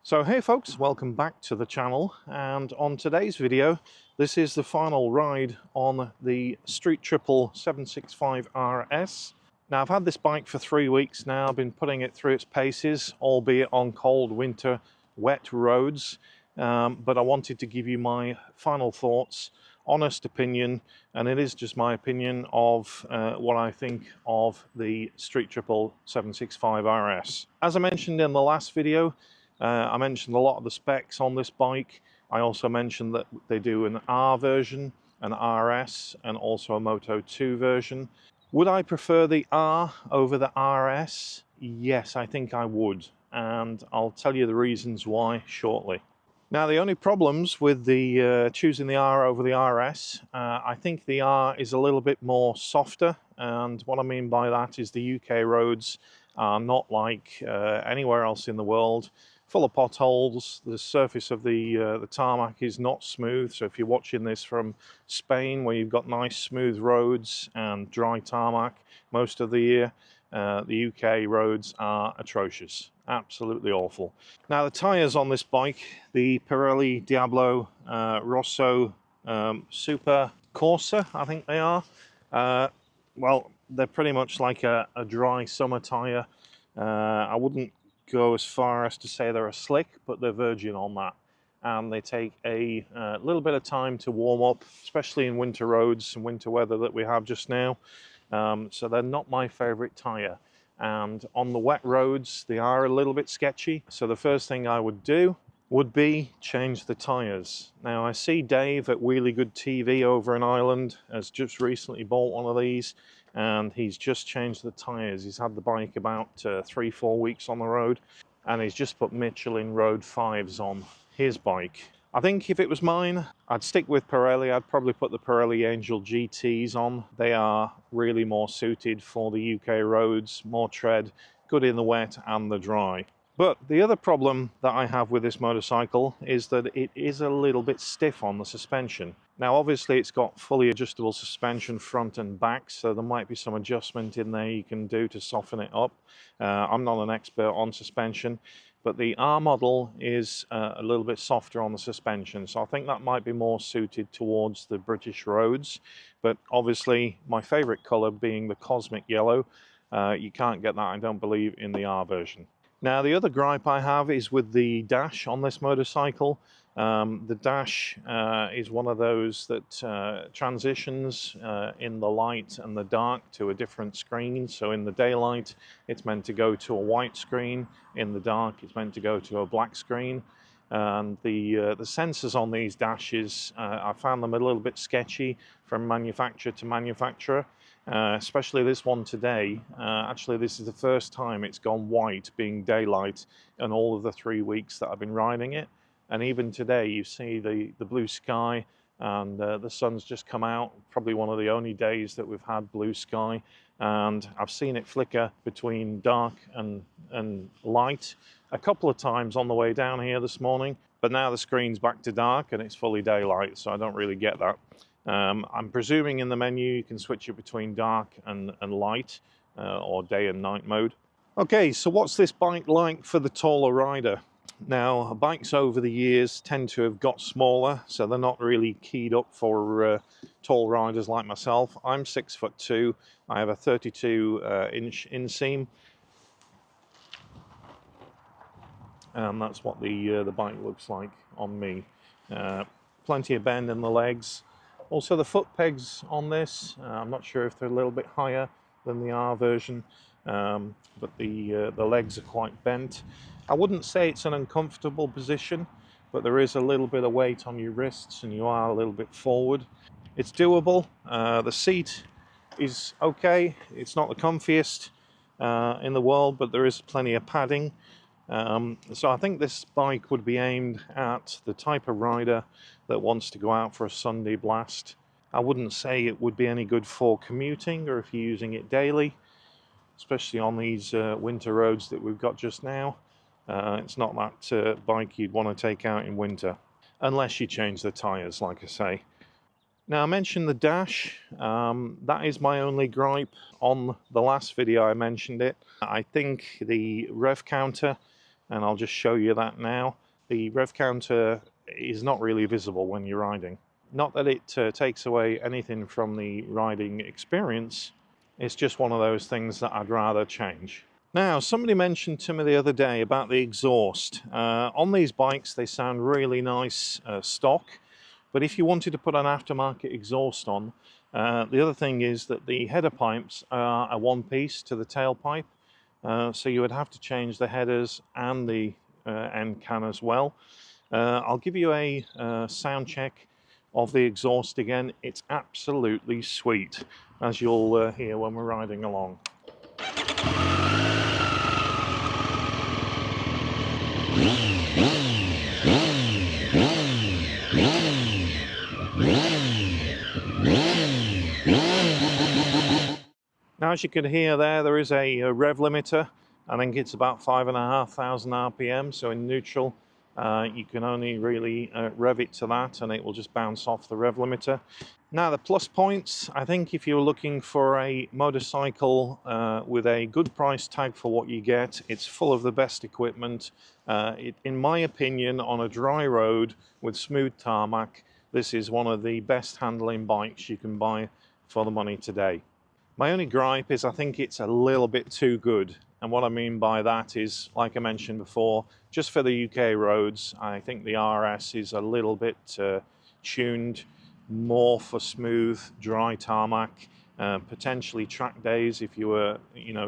So hey folks, welcome back to the channel, and on today's video this is the final ride on the Street Triple 765 RS. Now I've had this bike for 3 weeks now. I've been putting it through its paces, albeit on cold winter wet roads, but I wanted to give you my final thoughts, honest opinion, and it is just my opinion of what I think of the Street Triple 765 RS. As I mentioned in the last video, I mentioned a lot of the specs on this bike. I also mentioned that they do an R version, an RS, and also a Moto 2 version. Would I prefer the R over the RS? Yes, I think I would, and I'll tell you the reasons why shortly. Now, the only problems with the choosing the R over the RS, I think the R is a little bit more softer, and what I mean by that is the UK roads are not like anywhere else in the world. Full of potholes. The surface of the tarmac is not smooth, so if you're watching this from Spain, where you've got nice smooth roads and dry tarmac most of the year, the UK roads are atrocious, absolutely awful. Now the tyres on this bike, the Pirelli Diablo Rosso Super Corsa, I think they are. Well, they're pretty much like a dry summer tyre. I wouldn't go as far as to say they're a slick, but they're virgin on that, and they take a little bit of time to warm up, especially in winter roads and winter weather that we have just now. So they're not my favorite tire, and on the wet roads they are a little bit sketchy. So the first thing I would do would be change the tires. Now I see Dave at Wheelie Good TV over in Ireland has just recently bought one of these, and he's just changed the tires. He's had the bike about 3-4 weeks on the road, and he's just put Michelin Road 5s on his bike. I think if it was mine, I'd stick with Pirelli. I'd probably put the Pirelli Angel GTs on. They are really more suited for the UK roads, more tread, good in the wet and the dry. But the other problem that I have with this motorcycle is that it is a little bit stiff on the suspension. Now obviously it's got fully adjustable suspension front and back, so there might be some adjustment in there you can do to soften it up. I'm not an expert on suspension, but the R model is a little bit softer on the suspension, so I think that might be more suited towards the British roads. But obviously my favourite colour being the cosmic yellow, you can't get that, I don't believe, in the R version. Now the other gripe I have is with the dash on this motorcycle. The dash is one of those that transitions in the light and the dark to a different screen. So in the daylight it's meant to go to a white screen, in the dark it's meant to go to a black screen. And the sensors on these dashes, I found them a little bit sketchy from manufacturer to manufacturer. Especially this one today. Actually this is the first time it's gone white being daylight in all of the 3 weeks that I've been riding it, and even today you see the blue sky, and the sun's just come out, probably one of the only days that we've had blue sky, and I've seen it flicker between dark and light a couple of times on the way down here this morning, but now the screen's back to dark and it's fully daylight, so I don't really get that. I'm presuming in the menu you can switch it between dark and light, or day and night mode. Okay, so what's this bike like for the taller rider? Now, bikes over the years tend to have got smaller, so they're not really keyed up for tall riders like myself. I'm 6'2". I have a 32-inch inseam, and that's what the bike looks like on me. Plenty of bend in the legs. Also the foot pegs on this, I'm not sure if they're a little bit higher than the R version, but the legs are quite bent. I wouldn't say it's an uncomfortable position, but there is a little bit of weight on your wrists and you are a little bit forward. It's doable. The seat is okay. It's not the comfiest in the world, but there is plenty of padding. So I think this bike would be aimed at the type of rider that wants to go out for a Sunday blast. I wouldn't say it would be any good for commuting or if you're using it daily, especially on these winter roads that we've got just now. It's not that bike you'd want to take out in winter, unless you change the tyres, like I say. Now I mentioned the dash, that is my only gripe. On the last video I mentioned it. I think the rev counter and I'll just show you that now. The rev counter is not really visible when you're riding. Not that it takes away anything from the riding experience, it's just one of those things that I'd rather change. Now, somebody mentioned to me the other day about the exhaust. On these bikes, they sound really nice stock, but if you wanted to put an aftermarket exhaust on, the other thing is that the header pipes are a one-piece to the tailpipe, so you would have to change the headers and the end can as well. I'll give you a sound check of the exhaust again. It's absolutely sweet, as you'll hear when we're riding along. Now, as you can hear there is a rev limiter. I think it's about 5,500 RPM, so in neutral you can only really rev it to that and it will just bounce off the rev limiter. Now, the plus points, I think if you're looking for a motorcycle with a good price tag for what you get, it's full of the best equipment. In my opinion, on a dry road with smooth tarmac, this is one of the best handling bikes you can buy for the money today. My only gripe is I think it's a little bit too good. And what I mean by that is, like I mentioned before, just for the UK roads, I think the RS is a little bit tuned more for smooth, dry tarmac, potentially track days if you were,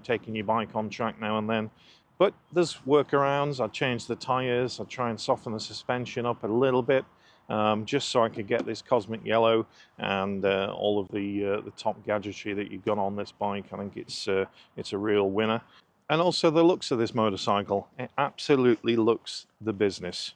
taking your bike on track now and then. But there's workarounds. I'd change the tyres, I'd try and soften the suspension up a little bit, just so I could get this cosmic yellow and all of the top gadgetry that you've got on this bike. I think it's a real winner. And also the looks of this motorcycle, it absolutely looks the business.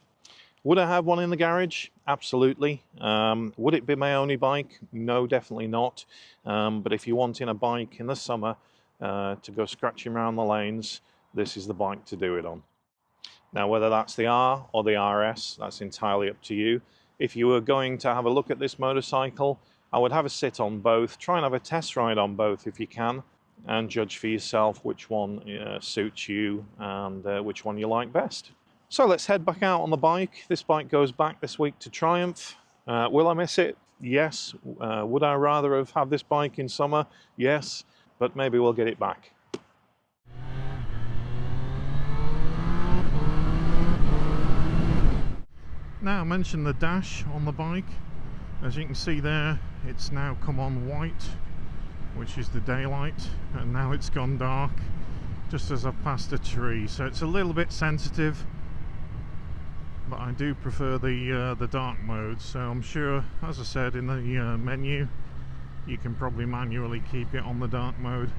Would I have one in the garage? Absolutely. Would it be my only bike? No, definitely not. But if you're wanting a bike in the summer to go scratching around the lanes, this is the bike to do it on. Now, whether that's the R or the RS, that's entirely up to you. If you were going to have a look at this motorcycle, I would have a sit on both, try and have a test ride on both if you can, and judge for yourself which one suits you and which one you like best. So let's head back out on the bike. This bike goes back this week to Triumph. Will I miss it? Yes. Would I rather have had this bike in summer? Yes, but maybe we'll get it back. Now, I mentioned the dash on the bike. As you can see there, it's now come on white, which is the daylight, and now it's gone dark just as I've passed a tree, so it's a little bit sensitive, but I do prefer the dark mode. So I'm sure, as I said, in the menu you can probably manually keep it on the dark mode,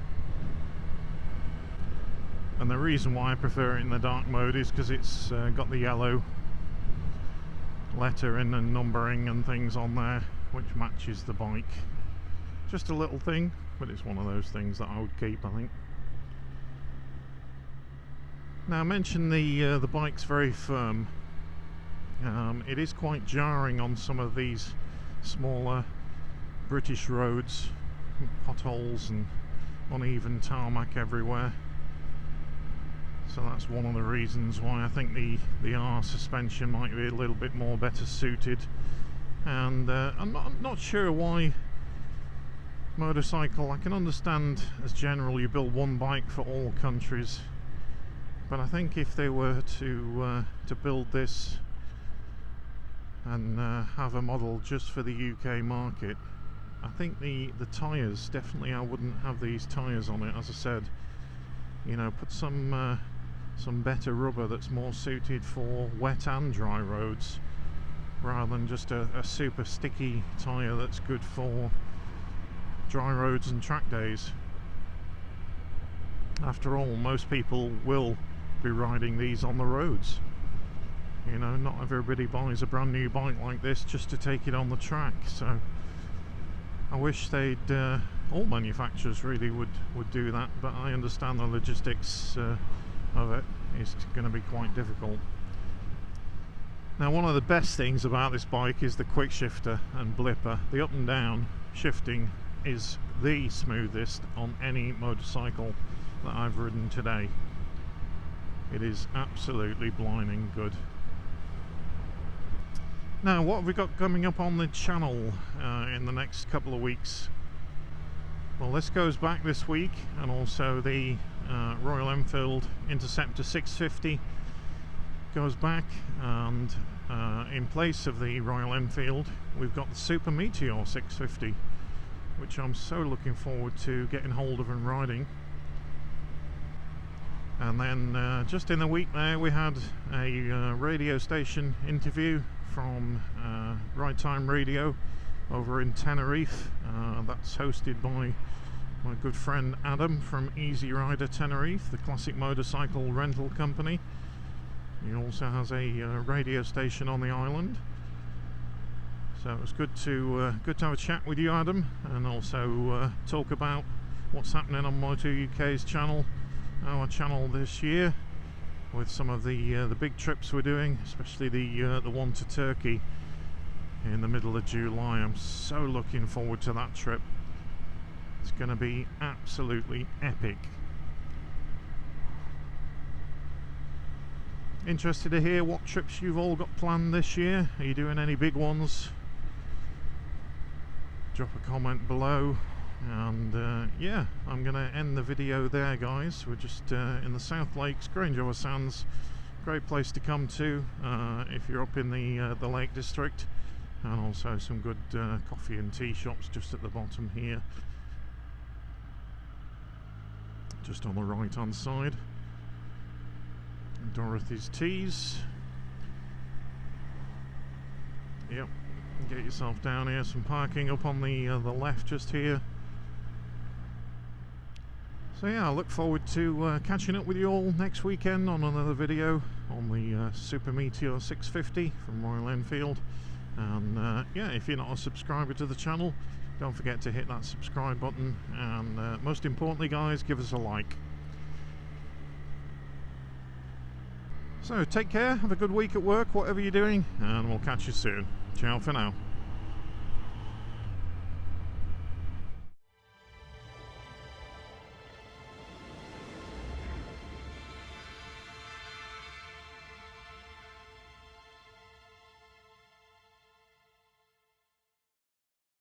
and the reason why I prefer it in the dark mode is because it's got the yellow lettering and numbering and things on there which matches the bike. Just a little thing, but it's one of those things that I would keep, I think. Now, I mentioned the bike's very firm. It is quite jarring on some of these smaller British roads, potholes and uneven tarmac everywhere. So that's one of the reasons why I think the R suspension might be a little bit more better suited. And I'm not sure why motorcycle, I can understand as general you build one bike for all countries, but I think if they were to build this and have a model just for the UK market, I think the tyres, definitely I wouldn't have these tyres on it. As I said, put some better rubber that's more suited for wet and dry roads, rather than just a super sticky tyre that's good for dry roads and track days. After all, most people will be riding these on the roads. Not everybody buys a brand new bike like this just to take it on the track. So I wish they'd all manufacturers really would do that, but I understand the logistics of it is going to be quite difficult. Now, one of the best things about this bike is the quick shifter and blipper. The up and down shifting is the smoothest on any motorcycle that I've ridden today. It is absolutely blinding good. Now, what have we got coming up on the channel in the next couple of weeks? Well, this goes back this week, and also the Royal Enfield Interceptor 650 goes back, and in place of the Royal Enfield we've got the Super Meteor 650, which I'm so looking forward to getting hold of and riding. And then just in the week there we had a radio station interview from Ride Time Radio over in Tenerife. That's hosted by my good friend Adam from Easy Rider Tenerife, the classic motorcycle rental company. He also has a radio station on the island. So it was good to have a chat with you, Adam, and also talk about what's happening on Moto UK's channel, our channel this year, with some of the big trips we're doing, especially the one to Turkey in the middle of July. I'm so looking forward to that trip. It's going to be absolutely epic. Interested to hear what trips you've all got planned this year? Are you doing any big ones? Drop a comment below. And yeah, I'm going to end the video there, guys. We're just in the South Lakes, Grangeower Sands. Great place to come to if you're up in the Lake District. And also some good coffee and tea shops just at the bottom here, just on the right hand side. Dorothy's Teas. Yep, get yourself down here. Some parking up on the left just here. So yeah, I look forward to catching up with you all next weekend on another video on the Super Meteor 650 from Royal Enfield. And yeah, if you're not a subscriber to the channel, don't forget to hit that subscribe button, and most importantly, guys, give us a like. So take care, have a good week at work, whatever you're doing, and we'll catch you soon. Ciao for now.